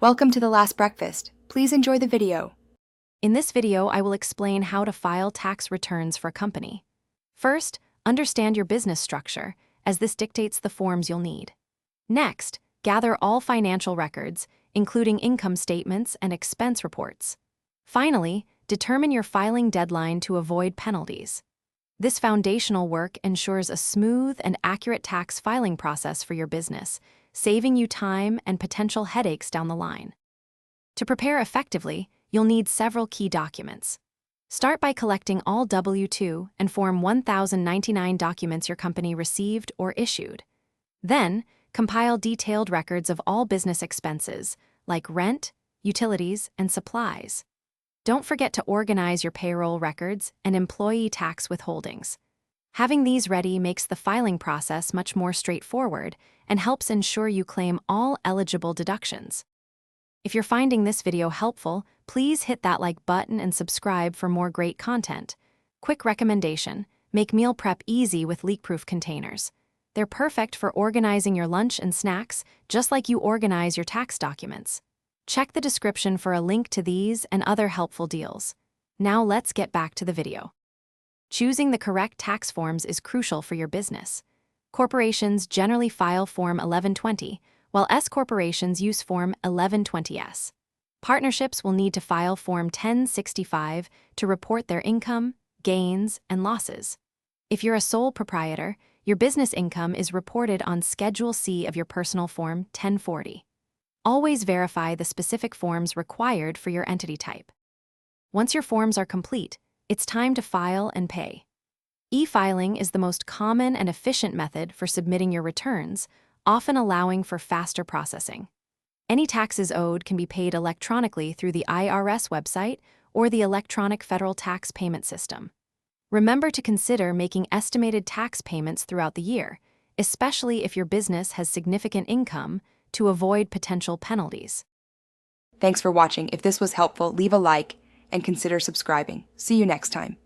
Welcome to The Last Breakfast. Please enjoy the video. In this video, I will explain how to file tax returns for a company. First, understand your business structure, as this dictates the forms you'll need. Next, gather all financial records, including income statements and expense reports. Finally, determine your filing deadline to avoid penalties. This foundational work ensures a smooth and accurate tax filing process for your business, saving you time and potential headaches down the line. To prepare effectively, you'll need several key documents. Start by collecting all W-2 and Form 1099 documents your company received or issued. Then, compile detailed records of all business expenses, like rent, utilities, and supplies. Don't forget to organize your payroll records and employee tax withholdings. Having these ready makes the filing process much more straightforward and helps ensure you claim all eligible deductions. If you're finding this video helpful, please hit that like button and subscribe for more great content. Quick recommendation: make meal prep easy with leak-proof containers. They're perfect for organizing your lunch and snacks, just like you organize your tax documents. Check the description for a link to these and other helpful deals. Now let's get back to the video. Choosing the correct tax forms is crucial for your business. Corporations generally file Form 1120, while S corporations use Form 1120S. Partnerships will need to file Form 1065 to report their income, gains, and losses. If you're a sole proprietor, your business income is reported on Schedule C of your personal Form 1040. Always verify the specific forms required for your entity type. Once your forms are complete, it's time to file and pay. E-filing is the most common and efficient method for submitting your returns, often allowing for faster processing. Any taxes owed can be paid electronically through the IRS website or the Electronic Federal Tax Payment System. Remember to consider making estimated tax payments throughout the year, especially if your business has significant income, to avoid potential penalties. Thanks for watching. If this was helpful, leave a like and consider subscribing. See you next time.